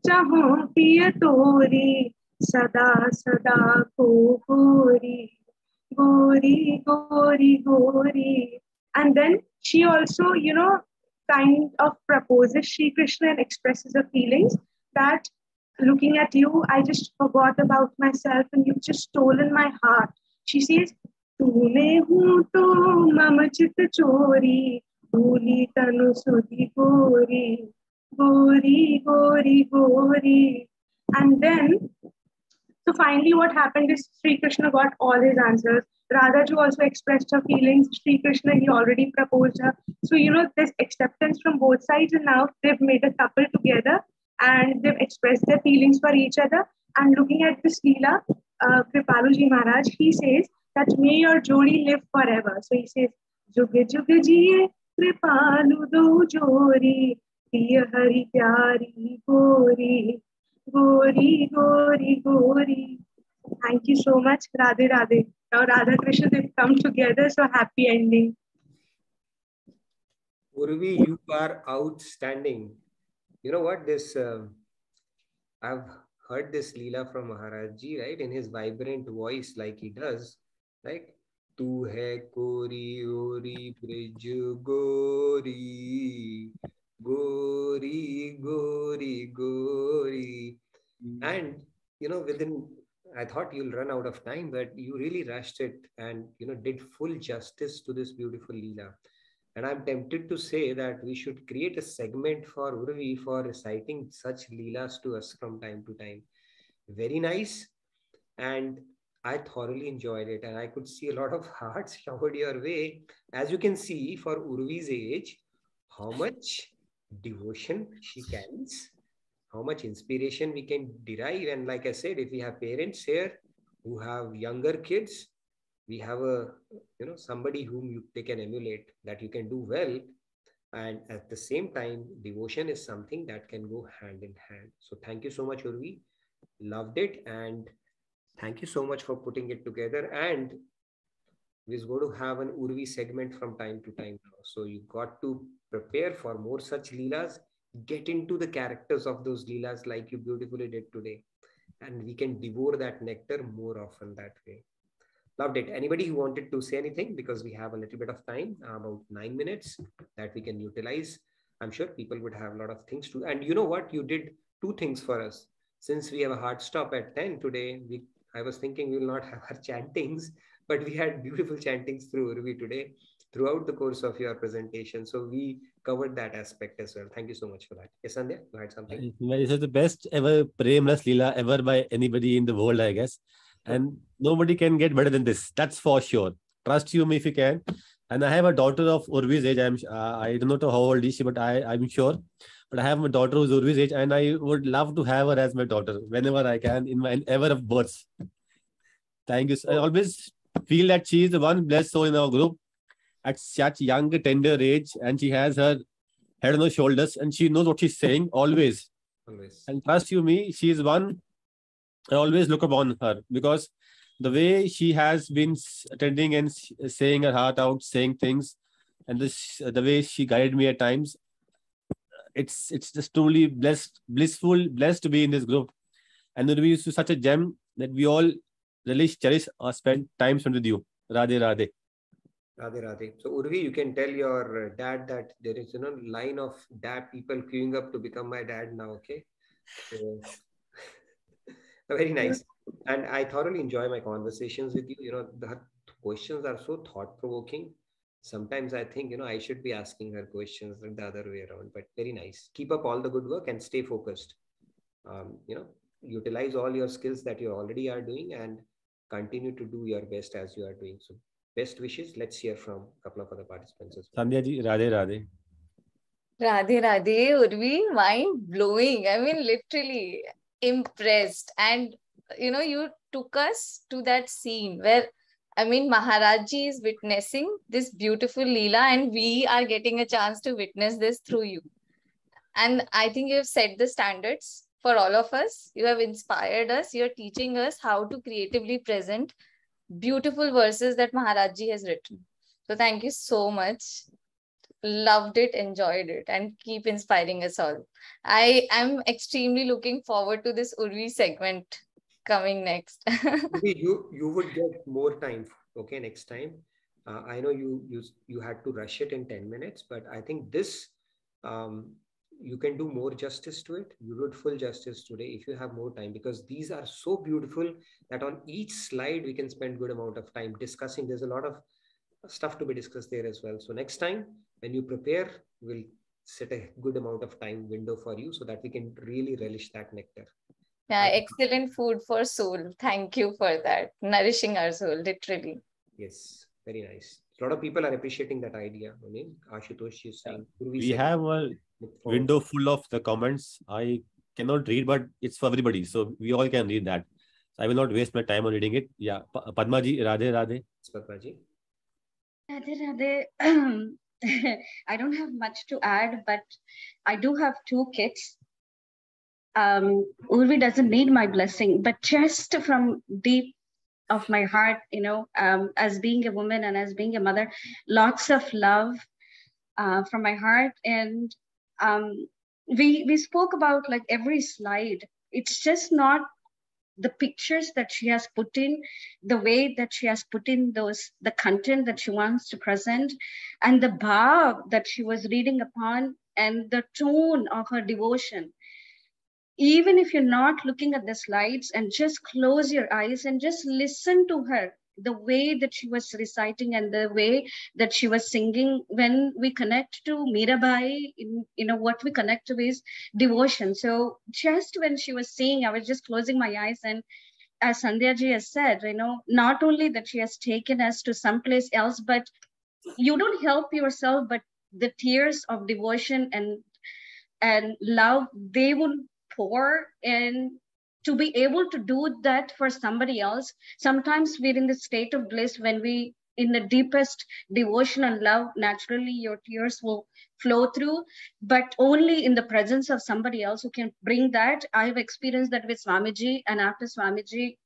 S10: chaho piya tori, sada sada ko gori, gori, gori, gori." And then she also, kind of proposes Shri Krishna and expresses her feelings that, "Looking at you, I just forgot about myself and you've just stolen my heart." She says, "Tune hu to mama chit chori, bhuli tanu sudhi gori, gori, gori, gori." And then, so finally, what happened is Sri Krishna got all his answers. Radhaju also expressed her feelings. Sri Krishna, he already proposed her. So, there's acceptance from both sides, and now they've made a couple together and they've expressed their feelings for each other. And looking at this Leela, Kripaluji Maharaj, he says that, "May your jodi live forever." So he says, "Jug jug jiye Kripalu do jori, Priya Hari Pyari Gori, Gori, Gori, Gori." Thank you so much. Radhe Radhe. Now Radha Krishna, they've come together, so happy ending.
S1: Urvi, you are outstanding. You know what? I've heard this Leela from Maharajji, right? In his vibrant voice, like he does, like, "Tu hai kori ori brij gori, gori, gori, gori." And, I thought you'll run out of time, but you really rushed it and, did full justice to this beautiful Leela. And I'm tempted to say that we should create a segment for Urvi for reciting such leelas to us from time to time. Very nice. And I thoroughly enjoyed it. And I could see a lot of hearts showered your way. As you can see, for Urvi's age, how much devotion she carries, how much inspiration we can derive. And like I said, if we have parents here who have younger kids, we have a somebody whom they can emulate, that you can do well. And at the same time, devotion is something that can go hand in hand. So thank you so much, Urvi. Loved it. And thank you so much for putting it together. And we're going to have an Urvi segment from time to time now. So you got to prepare for more such leelas. Get into the characters of those leelas like you beautifully did today. And we can devour that nectar more often that way. Loved it. Anybody who wanted to say anything, because we have a little bit of time, about 9 minutes that we can utilize. I'm sure people would have a lot of things to. And you know what? You did two things for us. Since we have a hard stop at 10 today, I was thinking we will not have our chantings, but we had beautiful chantings through Urvi today throughout the course of your presentation. So we covered that aspect as well. Thank you so much for that. Yes, Sandhya, you had something?
S3: This is the best ever Premras Leela ever by anybody in the world, I guess. And nobody can get better than this. That's for sure. Trust you me if you can. And I have a daughter of Urvi's age. I don't know how old is she, but I'm sure. But I have a daughter who's Urvi's age, and I would love to have her as my daughter whenever I can in my ever of births. Thank you. I always feel that she is the one blessed soul in our group at such young, tender age, and she has her head on her shoulders, and she knows what she's saying always. And trust you me, she is one I always look upon her, because the way she has been attending and saying her heart out, saying things, and the way she guided me at times, it's just truly blessed to be in this group. And Urvi is such a gem that we all really cherish or spend time spent with you. Radhe Radhe.
S1: Radhe Radhe. So Urvi, you can tell your dad that there is line of dad people queuing up to become my dad now. Okay. So, very nice. And I thoroughly enjoy my conversations with you. The questions are so thought-provoking. Sometimes I think, I should be asking her questions like the other way around, but very nice. Keep up all the good work and stay focused. Utilize all your skills that you already are doing and continue to do your best as you are doing. So best wishes. Let's hear from a couple of other participants as well.
S3: Sandhya ji, Radhe Radhe.
S9: Radhe Radhe, Urvi, mind blowing. I mean, literally impressed. And you took us to that scene where, I mean, Maharajji is witnessing this beautiful Leela, and we are getting a chance to witness this through you. And I think you have set the standards for all of us. You have inspired us. You're teaching us how to creatively present beautiful verses that Maharajji has written. So thank you so much. Loved it, enjoyed it, and keep inspiring us all. I am extremely looking forward to this Urvi segment coming next.
S1: you would get more time, okay, next time. I know you had to rush it in 10 minutes, but I think this you can do more justice to it. You did full justice today if you have more time, because these are so beautiful that on each slide we can spend good amount of time discussing. There's a lot of stuff to be discussed there as well. So next time when you prepare, we'll set a good amount of time window for you so that we can really relish that nectar.
S9: Yeah, excellent food for soul. Thank you for that. Nourishing our soul, literally.
S1: Yes, very nice. A lot of people are appreciating that idea. I mean, Ashutosh is saying.
S3: We have a window full of the comments. I cannot read, but it's for everybody. So we all can read that. So I will not waste my time on reading it. Yeah, Padma ji, Radhe Radhe.
S1: Padma ji.
S12: Radhe Radhe. I don't have much to add, but I do have two kids. Urvi doesn't need my blessing, but just from deep of my heart, as being a woman and as being a mother, lots of love from my heart. And we spoke about like every slide. It's just not the pictures that she has put in, the way that she has put in the content that she wants to present, and the bhav that she was reading upon, and the tone of her devotion. Even if you're not looking at the slides and just close your eyes and just listen to her, the way that she was reciting and the way that she was singing, when we connect to Mirabai, what we connect to is devotion. So just when she was singing, I was just closing my eyes, and as Sandhya ji has said, not only that she has taken us to someplace else, but you don't help yourself, but the tears of devotion and love, they will pour. And to be able to do that for somebody else, sometimes we're in the state of bliss when we in the deepest devotion and love, naturally your tears will flow through, but only in the presence of somebody else who can bring that. I've experienced that with Swamiji, and after Swamiji,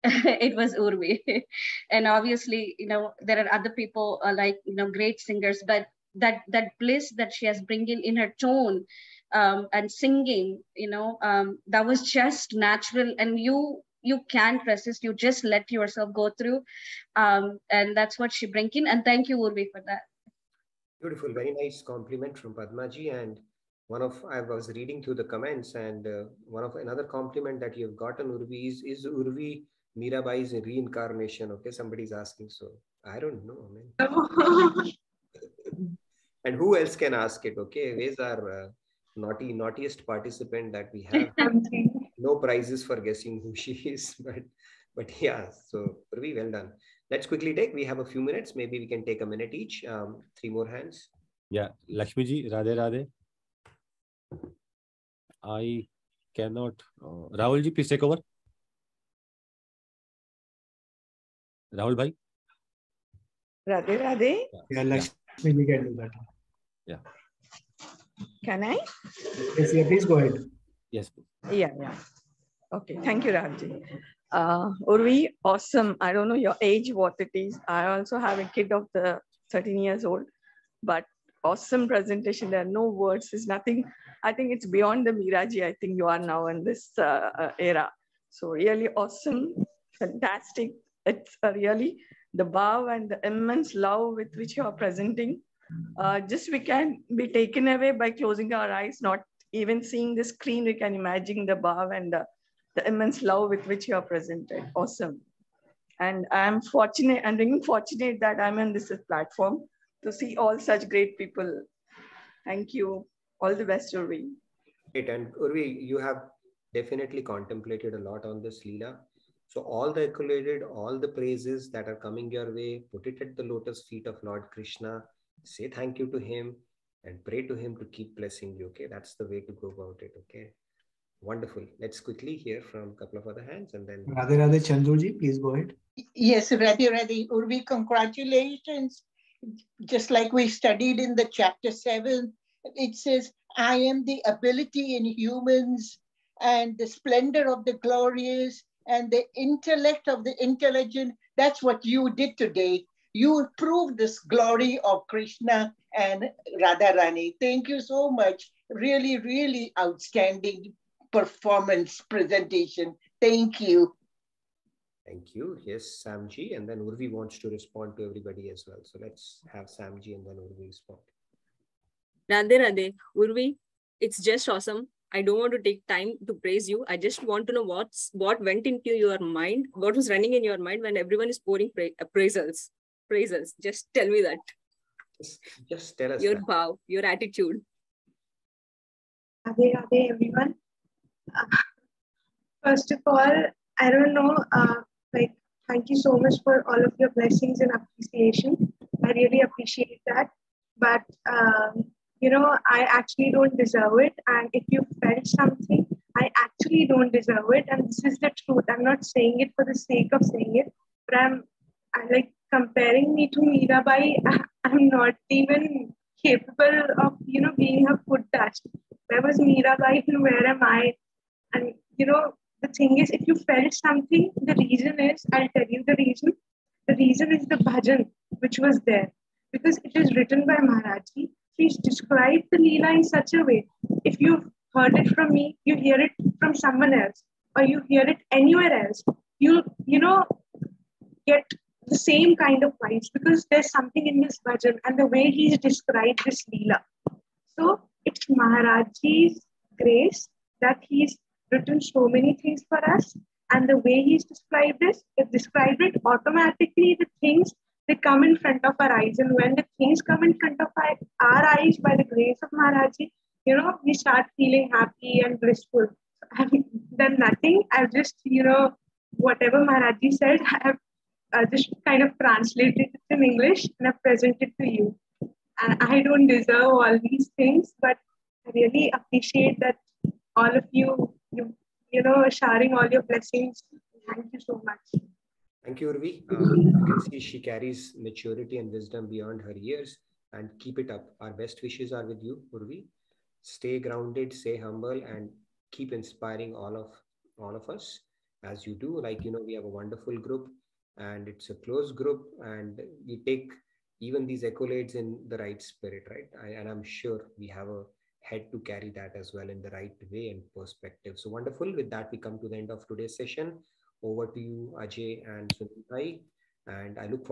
S12: it was Urvi. And obviously, there are other people like, great singers, but that bliss that she has bringing in her tone and singing, that was just natural, and you can't resist. You just let yourself go through, and that's what she bring in. And thank you, Urvi, for that.
S1: Beautiful, very nice compliment from Padmaji. And I was reading through the comments, and another compliment that you've gotten, Urvi, is Urvi Mirabai's reincarnation. Okay, somebody's asking, so I don't know, man. And who else can ask it? Okay, where's our naughtiest participant that we have? No prizes for guessing who she is, but yeah. So Urvi, well done. Let's quickly we have a few minutes. Maybe we can take a minute each. 3 more hands.
S3: Yeah, Lakshmi ji, Radhe Radhe. I cannot. Rahul ji, please take over. Rahul bhai.
S4: Radhe Radhe.
S13: Yeah, Lakshmi ji can do that.
S3: Yeah.
S4: Can I?
S13: Yes, yeah, please go ahead.
S3: Yes.
S4: Yeah. Okay, thank you, Rajji. Urvi, awesome. I don't know your age, what it is. I also have a kid of 13 years old, but awesome presentation. There are no words. There's nothing. I think it's beyond the Miraji. I think you are now in this era. So really awesome, fantastic. It's really the bow and the immense love with which you are presenting. Just we can be taken away by closing our eyes, not even seeing the screen. We can imagine the bow and the immense love with which you are presented. Awesome. And I'm fortunate that I'm on this platform to see all such great people. Thank you. All the best, Urvi.
S1: Great. And Urvi, you have definitely contemplated a lot on this Leela. So all the accolade, all the praises that are coming your way, put it at the lotus feet of Lord Krishna. Say thank you to him and pray to him to keep blessing you. Okay, that's the way to go about it. Okay, wonderful. Let's quickly hear from a couple of other hands and then.
S13: Radhe Radhe, Chandruji, please go ahead.
S14: Yes, Radhe Radhe. Urvi, congratulations. Just like we studied in the chapter 7, it says, I am the ability in humans and the splendor of the glorious and the intellect of the intelligent. That's what you did today. You proved this glory of Krishna and Radharani. Thank you so much. Really, really outstanding performance presentation. Thank you.
S1: Thank you. Yes, Samji, and then Urvi wants to respond to everybody as well. So let's have Samji and then Urvi respond.
S7: Radhe Radhe, Urvi, it's just awesome. I don't want to take time to praise you. I just want to know what went into your mind, what was running in your mind when everyone is pouring praises. Just tell me that.
S1: Just tell us
S7: your
S1: that.
S7: bow, your attitude.
S15: Radhe Radhe, everyone. First of all, I don't know, thank you so much for all of your blessings and appreciation. I really appreciate that. But, I actually don't deserve it. And if you felt something, I actually don't deserve it. And this is the truth. I'm not saying it for the sake of saying it, but I'm like comparing me to Mirabai. I'm not even capable of, being her foot touched. Where was Mirabai and where am I? And, the thing is, if you felt something, the reason is, I'll tell you the reason. The reason is the bhajan, which was there. Because it is written by Maharaji. He's described the Leela in such a way. If you've heard it from me, you hear it from someone else, or you hear it anywhere else, you get the same kind of vibes because there's something in this bhajan and the way he's described this Leela. So it's Maharaji's grace that he's written so many things for us, And the way he's described it automatically, the things, they come in front of our eyes. And when the things come in front of our eyes by the grace of Maharaji, we start feeling happy and blissful. I've done nothing. I've just, whatever Maharaji said, I've just kind of translated it in English and I've presented to you. And I don't deserve all these things, but I really appreciate that all of you sharing all your blessings. Thank you so much.
S1: Thank you, Urvi. You can see she carries maturity and wisdom beyond her years, and keep it up. Our best wishes are with you, Urvi. Stay grounded, stay humble, and keep inspiring all of us as you do. Like, we have a wonderful group, and it's a close group, and we take even these accolades in the right spirit, right? And I'm sure we have a head to carry that as well in the right way and perspective. So wonderful. With that, we come to the end of today's session. Over to you, Ajay and Sunil. And I look forward